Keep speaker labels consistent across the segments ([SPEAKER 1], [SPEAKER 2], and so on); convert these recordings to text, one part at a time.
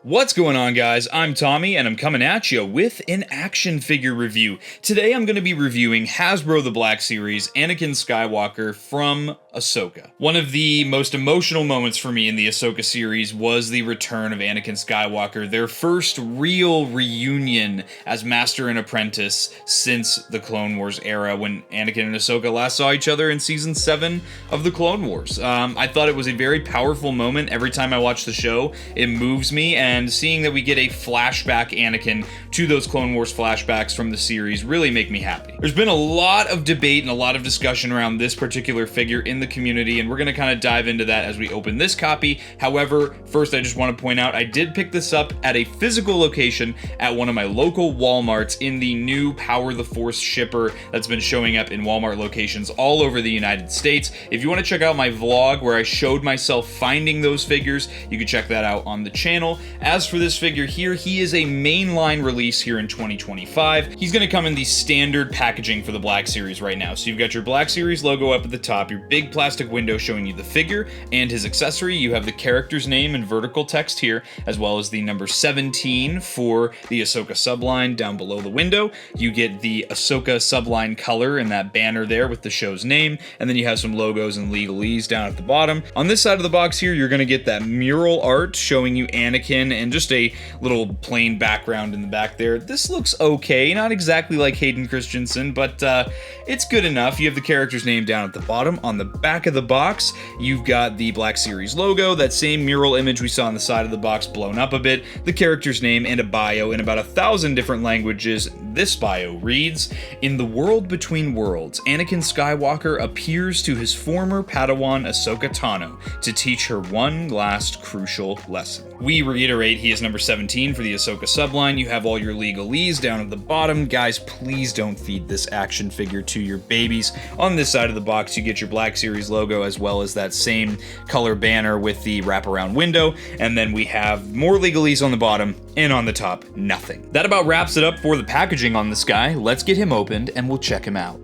[SPEAKER 1] What's going on, guys? I'm Tommy, and I'm coming at you with an action figure review. Today I'm going to be reviewing Hasbro The Black Series Anakin Skywalker from Ahsoka. One of the most emotional moments for me in the Ahsoka series was the return of Anakin Skywalker, their first real reunion as Master and Apprentice since the Clone Wars era, when Anakin and Ahsoka last saw each other in Season 7 of the Clone Wars. I thought it was a very powerful moment. Every time I watch the show, it moves me, and seeing that we get a flashback Anakin to those Clone Wars flashbacks from the series really make me happy. There's been a lot of debate and a lot of discussion around this particular figure in the community, and we're going to kind of dive into that as we open this copy. However, first I just want to point out I did pick this up at a physical location at one of my local Walmarts in the new Power the Force shipper that's been showing up in Walmart locations all over the United States. If you want to check out my vlog where I showed myself finding those figures, you can check that out on the channel. As for this figure here, he is a mainline release here in 2025. He's going to come in the standard packaging for the Black Series right now. So you've got your Black Series logo up at the top, your big plastic window showing you the figure and his accessory. You have the character's name in vertical text here, as well as the number 17 for the Ahsoka subline down below the window. You get the Ahsoka subline color in that banner there with the show's name, and then you have some logos and legalese down at the bottom. On this side of the box here, you're going to get that mural art showing you Anakin and just a little plain background in the back there. This looks okay, not exactly like Hayden Christensen, but it's good enough. You have the character's name down at the bottom. On the back of the box, you've got the Black Series logo, that same mural image we saw on the side of the box blown up a bit, the character's name, and a bio in about 1,000 different languages. This bio reads, "In the world between worlds, Anakin Skywalker appears to his former Padawan Ahsoka Tano to teach her one last crucial lesson." We reiterate, he is number 17 for the Ahsoka subline. You have all your legalese down at the bottom. Guys, please don't feed this action figure to your babies. On this side of the box, you get your Black Series logo as well as that same color banner with the wraparound window. And then we have more legalese on the bottom, and on the top, nothing. That about wraps it up for the packaging on this guy. Let's get him opened and we'll check him out.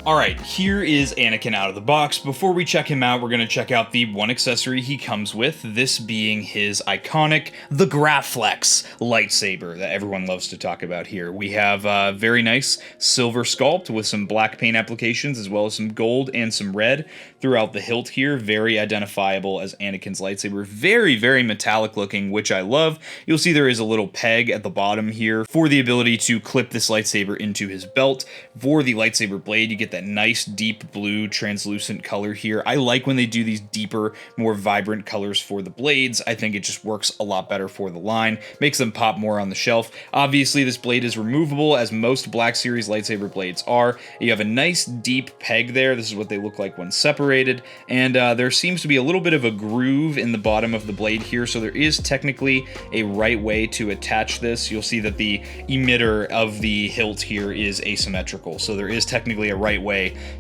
[SPEAKER 1] Alright, here is Anakin out of the box. Before we check him out, we're going to check out the one accessory he comes with, this being his iconic, the Graflex lightsaber that everyone loves to talk about here. We have a very nice silver sculpt with some black paint applications, as well as some gold and some red throughout the hilt here. Very identifiable as Anakin's lightsaber. Very, very metallic looking, which I love. You'll see there is a little peg at the bottom here for the ability to clip this lightsaber into his belt. For the lightsaber blade, you get that nice deep blue translucent color here. I like when they do these deeper, more vibrant colors for the blades. I think it just works a lot better for the line, makes them pop more on the shelf. Obviously, this blade is removable, as most Black Series lightsaber blades are. You have a nice deep peg there. This is what they look like when separated, and there seems to be a little bit of a groove in the bottom of the blade here, so there is technically a right way to attach this. You'll see that the emitter of the hilt here is asymmetrical, so there is technically a right way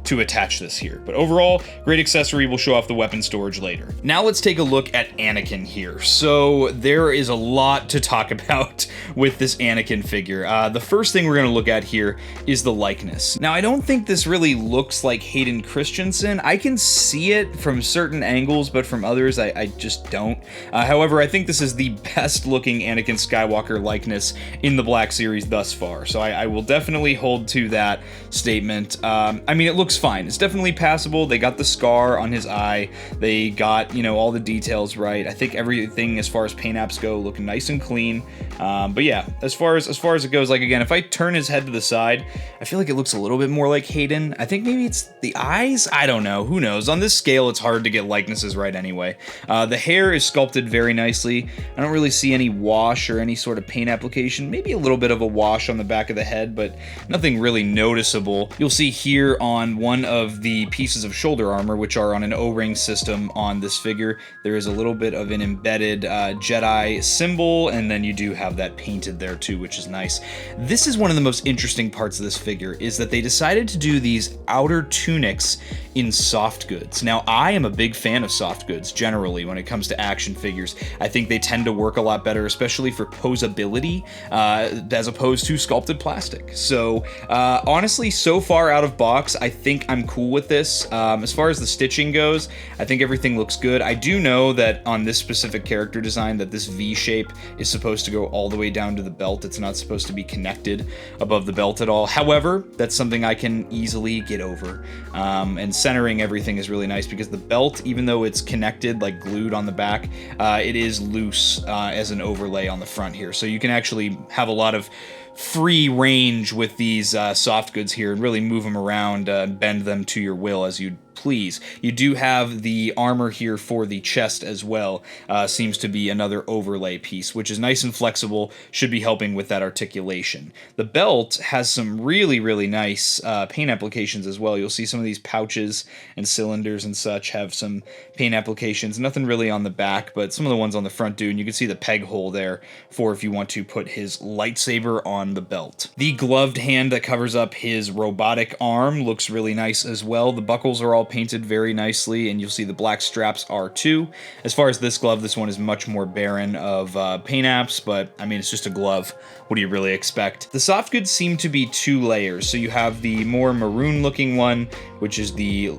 [SPEAKER 1] to attach this here. But overall, great accessory. We'll show off the weapon storage later. Now let's take a look at Anakin here. So there is a lot to talk about with this Anakin figure. The first thing we're going to look at here is the likeness. Now, I don't think this really looks like Hayden Christensen. I can see it from certain angles, but from others, I just don't. However, I think this is the best looking Anakin Skywalker likeness in the Black Series thus far. So I will definitely hold to that statement. I mean, it looks fine. It's definitely passable. They got the scar on his eye. They got, you know, all the details right. I think everything as far as paint apps go look nice and clean. But yeah, as far as it goes, like again, if I turn his head to the side, I feel like it looks a little bit more like Hayden. I think maybe it's the eyes. I don't know. Who knows? On this scale, it's hard to get likenesses right anyway. The hair is sculpted very nicely. I don't really see any wash or any sort of paint application. Maybe a little bit of a wash on the back of the head, but nothing really noticeable. You'll see here on one of the pieces of shoulder armor, which are on an O-ring system on this figure, there is a little bit of an embedded Jedi symbol, and then you do have that painted there too, which is nice. This is one of the most interesting parts of this figure, is that they decided to do these outer tunics in soft soft goods. Now, I am a big fan of soft goods generally when it comes to action figures. I think they tend to work a lot better, especially for posability, as opposed to sculpted plastic. So, honestly, so far out of box, I think I'm cool with this. As far as the stitching goes, I think everything looks good. I do know that on this specific character design that this V shape is supposed to go all the way down to the belt. It's not supposed to be connected above the belt at all. However, that's something I can easily get over. And centering everything is really nice because the belt, even though it's connected, like glued on the back, it is loose as an overlay on the front here. So you can actually have a lot of free range with these soft goods here and really move them around and bend them to your will as you please. You do have the armor here for the chest as well. Seems to be another overlay piece, which is nice and flexible, should be helping with that articulation. The belt has some really, really nice paint applications as well. You'll see some of these pouches and cylinders and such have some paint applications. Nothing really on the back, but some of the ones on the front do, and you can see the peg hole there for if you want to put his lightsaber on the belt. The gloved hand that covers up his robotic arm looks really nice as well. The buckles are all painted very nicely, and you'll see the black straps are too. As far as this glove, this one is much more barren of paint apps, but I mean, it's just a glove. What do you really expect? The soft goods seem to be 2 layers. So you have the more maroon looking one, which is the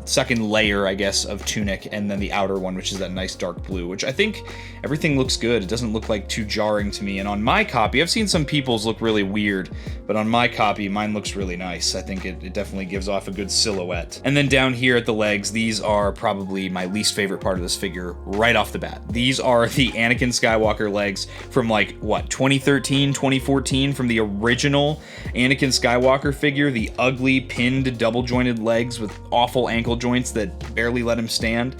[SPEAKER 1] second layer, I guess, of tunic, and then the outer one, which is that nice dark blue, which I think everything looks good. It doesn't look like too jarring to me. And on my copy, I've seen some people's look really weird, but on my copy, mine looks really nice. I think it definitely gives off a good silhouette. And then down here at the legs, these are probably my least favorite part of this figure right off the bat. These are the Anakin Skywalker legs from like, what, 2013, 2014, from the original Anakin Skywalker figure, the ugly pinned double jointed legs with awful ankle joints that barely let him stand.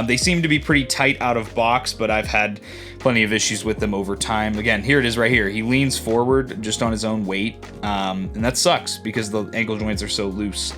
[SPEAKER 1] They seem to be pretty tight out of box, but I've had plenty of issues with them over time. Again, here it is right here. He leans forward just on his own weight, and that sucks because the ankle joints are so loose.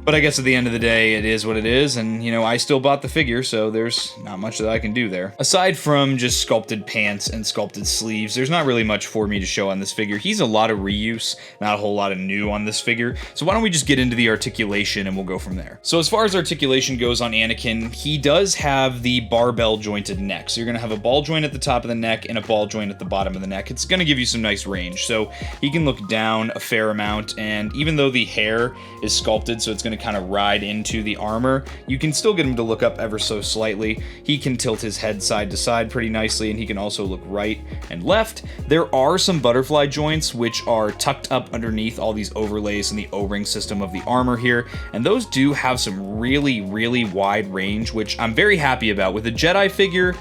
[SPEAKER 1] But I guess at the end of the day, it is what it is, and, you know, I still bought the figure, so there's not much that I can do there. Aside from just sculpted pants and sculpted sleeves, there's not really much for me to show on this figure. He's a lot of reuse, not a whole lot of new on this figure, so why don't we just get into the articulation and we'll go from there. So as far as articulation goes on Anakin, he does have the barbell jointed neck. So you're going to have a ball joint at the top of the neck and a ball joint at the bottom of the neck. It's going to give you some nice range, so he can look down a fair amount, and even though the hair is sculpted, so it's going to kind of ride into the armor, you can still get him to look up ever so slightly. He can tilt his head side to side pretty nicely, and he can also look right and left. There are some butterfly joints which are tucked up underneath all these overlays in the O-ring system of the armor here, and those do have some really, really wide range, which I'm very happy about. With a Jedi figure,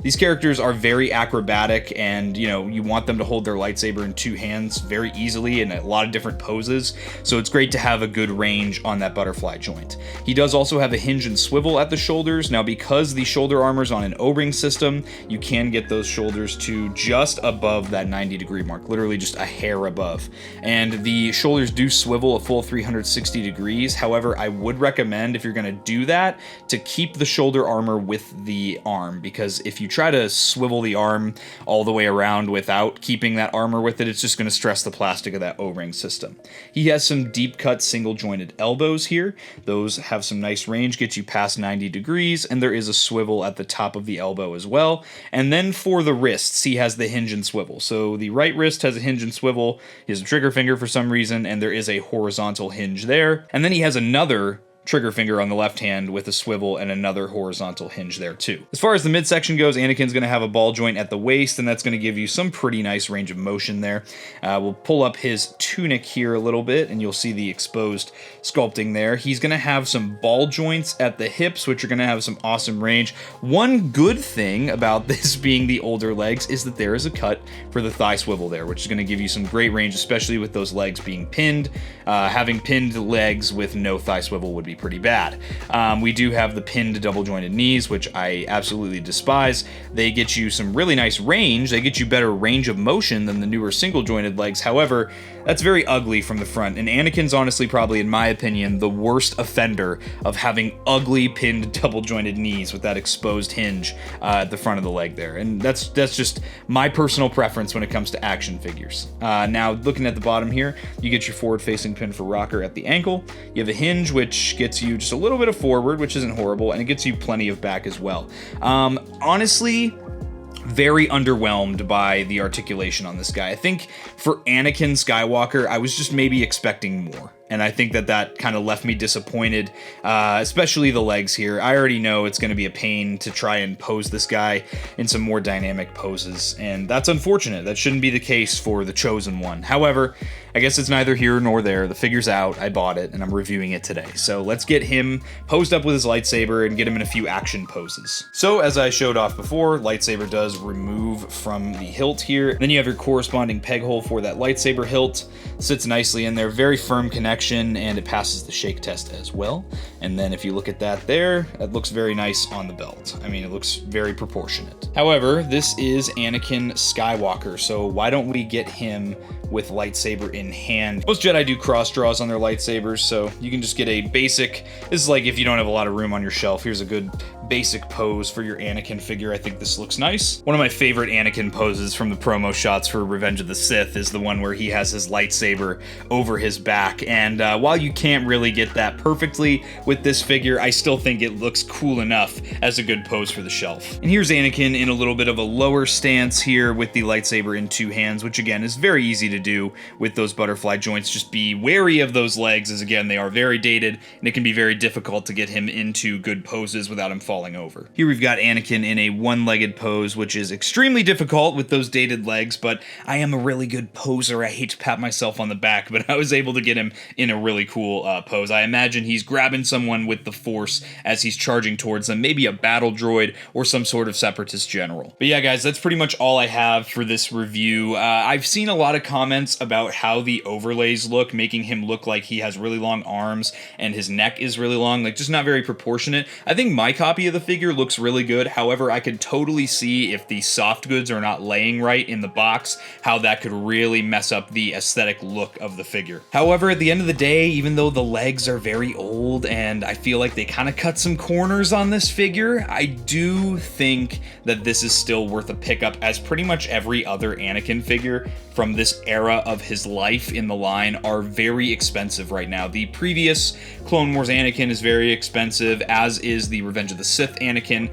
[SPEAKER 1] these characters are very acrobatic, and, you know, you want them to hold their lightsaber in 2 hands very easily in a lot of different poses, so it's great to have a good range on that butterfly joint. He does also have a hinge and swivel at the shoulders. Now, because the shoulder armor's on an O-ring system, you can get those shoulders to just above that 90-degree mark, literally just a hair above. And the shoulders do swivel a full 360 degrees. However, I would recommend, if you're going to do that, to keep the shoulder armor with the arm, because if you try to swivel the arm all the way around without keeping that armor with it, it's just going to stress the plastic of that O-ring system. He has some deep cut single jointed elbows here. Those have some nice range, get you past 90 degrees, and there is a swivel at the top of the elbow as well. And then for the wrists, he has the hinge and swivel. So the right wrist has a hinge and swivel, he has a trigger finger for some reason, and there is a horizontal hinge there. And then he has another trigger finger on the left hand with a swivel and another horizontal hinge there too. As far as the midsection goes, Anakin's going to have a ball joint at the waist, and that's going to give you some pretty nice range of motion there. We'll pull up his tunic here a little bit, and you'll see the exposed sculpting there. He's going to have some ball joints at the hips, which are going to have some awesome range. One good thing about this being the older legs is that there is a cut for the thigh swivel there, which is going to give you some great range, especially with those legs being pinned. Having pinned legs with no thigh swivel would be pretty bad. We do have the pinned double jointed knees, which I absolutely despise. They get you some really nice range. They get you better range of motion than the newer single jointed legs. However, that's very ugly from the front, and Anakin's honestly probably, in my opinion, the worst offender of having ugly pinned double jointed knees with that exposed hinge at the front of the leg there. And that's just my personal preference when it comes to action figures. Now, looking at the bottom here, you get your forward facing pin for rocker at the ankle. You have a hinge, which gets gets you just a little bit of forward, which isn't horrible, and it gets you plenty of back as well. Honestly, very underwhelmed by the articulation on this guy. I think for Anakin Skywalker, I was just maybe expecting more. And I think that kind of left me disappointed, especially the legs here. I already know it's going to be a pain to try and pose this guy in some more dynamic poses, and that's unfortunate. That shouldn't be the case for the Chosen One. However, I guess it's neither here nor there. The figure's out, I bought it, and I'm reviewing it today. So let's get him posed up with his lightsaber and get him in a few action poses. So as I showed off before, lightsaber does remove from the hilt here. Then you have your corresponding peg hole for that lightsaber hilt. Sits nicely in there, very firm connection, and it passes the shake test as well. And then if you look at that there, it looks very nice on the belt. I mean, it looks very proportionate. However, this is Anakin Skywalker, so why don't we get him with lightsaber in hand? Most Jedi do cross draws on their lightsabers, so you can just get a basic, this is like if you don't have a lot of room on your shelf, here's a good basic pose for your Anakin figure. I think this looks nice. One of my favorite Anakin poses from the promo shots for Revenge of the Sith is the one where he has his lightsaber over his back, and while you can't really get that perfectly with this figure, I still think it looks cool enough as a good pose for the shelf. And here's Anakin in a little bit of a lower stance here with the lightsaber in two hands, which again is very easy to do with those butterfly joints. Just be wary of those legs, as again they are very dated and it can be very difficult to get him into good poses without him falling over. Here we've got Anakin in a one-legged pose, which is extremely difficult with those dated legs, but I am a really good poser. I hate to pat myself on the back, but I was able to get him in a really cool pose. I imagine he's grabbing someone with the Force as he's charging towards them, maybe a battle droid or some sort of separatist general. But yeah, guys, that's pretty much all I have for this review. I've seen a lot of comments about how the overlays look, making him look like he has really long arms and his neck is really long, like just not very proportionate. I think my copy of the figure looks really good. However, I could totally see if the soft goods are not laying right in the box, how that could really mess up the aesthetic look of the figure. However, at the end of the day, even though the legs are very old and I feel like they kind of cut some corners on this figure, I do think that this is still worth a pickup, as pretty much every other Anakin figure from this era of his life in the line are very expensive right now. The previous Clone Wars Anakin is very expensive, as is the Revenge of the Sith Anakin.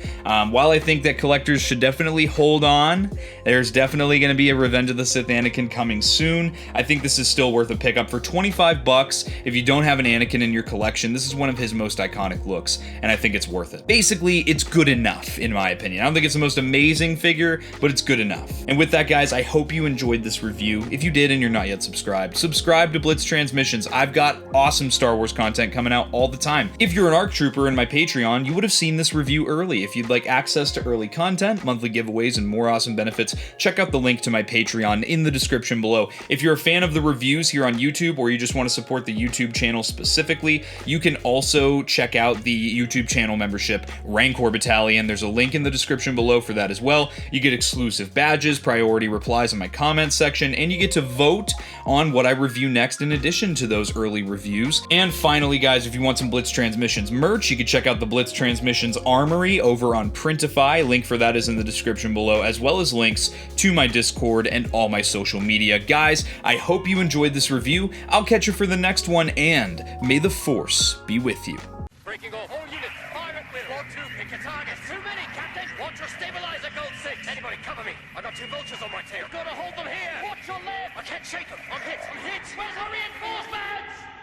[SPEAKER 1] While I think that collectors should definitely hold on, there's definitely going to be a Revenge of the Sith Anakin coming soon. I think this is still worth a pickup for 25 bucks. If you don't have an Anakin in your collection, this is one of his most iconic looks, and I think it's worth it. Basically, it's good enough, in my opinion. I don't think it's the most amazing figure, but it's good enough. And with that, guys, I hope you enjoyed this review. If you did and you're not yet subscribed, subscribe to Blitz Transmissions. I've got awesome Star Wars content coming out all the time. If you're an ARC Trooper in my Patreon, you would have seen this review early. If you'd like access to early content, monthly giveaways, and more awesome benefits, check out the link to my Patreon in the description below. If you're a fan of the reviews here on YouTube, or you just want to support the YouTube channel specifically, you can also check out the YouTube channel membership, Rancor Battalion. There's a link in the description below for that as well. You get exclusive badges, priority replies in my comments section, and you get to vote on what I review next in addition to those early reviews. And finally, guys, if you want some Blitz Transmissions merch, you can check out the Blitz Transmissions Armory over on Printify. Link for that is in the description below, as well as links to my Discord and all my social media. Guys, I hope you enjoyed this review. I'll catch you for the next one, and may the Force be with you.
[SPEAKER 2] Breaking off all units. Fire at will. 1, 2, pick your targets. Too many, Captain. Watch your stabilizer, Gold 6. Anybody cover me. I got 2 vultures on my tail. Gotta hold them here. Watch your left. I can't shake them. I'm hit. I'm hit. Where's our reinforcements?